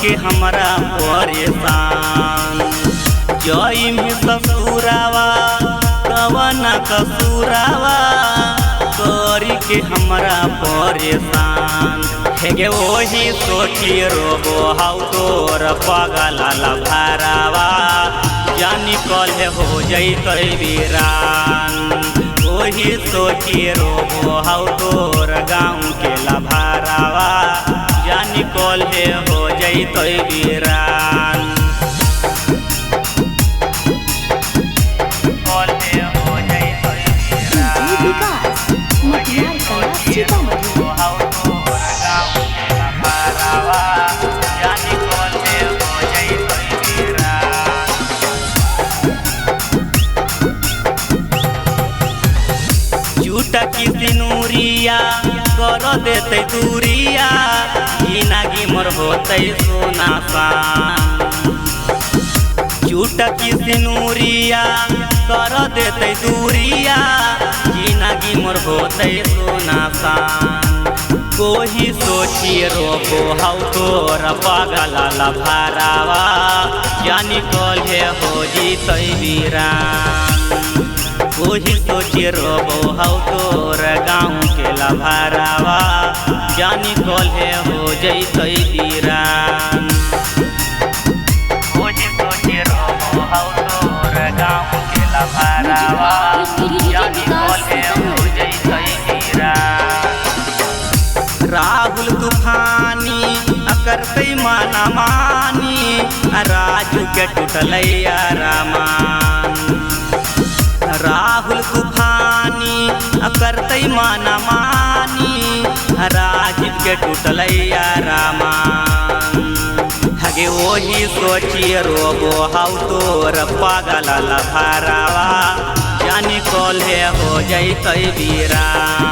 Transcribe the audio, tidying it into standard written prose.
के हमरा परेशान। जई में ससुरावा कवन कसूरावा करी के हमरा परेशान। हेगे वही सोची रोबो हाउ तोर पगला भारावा जानी कल हो जैतै वीरान। वही सोची रोबो हाउ तोर गाँव के लभारावा जानी कल हो जैतै वीरान। की सिनुरिया कर देते दूरिया नागी मोर होते सोना सान। की सिनुरिया कर देते दूरिया नागी मोर होते सोना सान। कोही सोची रोबो हाउ तोर पगला भारावा जानी कल हो जैतै वीरान। वही सोची रोबो हाउ तोर गाँव के लभारावा जानी कल हो जैतै वीरान। वही सोची रोबो हाउ तोर गाँव के लभारावा जानी कल हो जैतै वीरान। राहुल तूफानी करतै माना मानी राजू के टूटलैया रामान। राहुल तूफानी करतै माना मानी राजीव के टूटलैया रामान। हगे वही सोची रोबो हाउ तोर पगला भारावा जानी कल हो जैतै वीरान।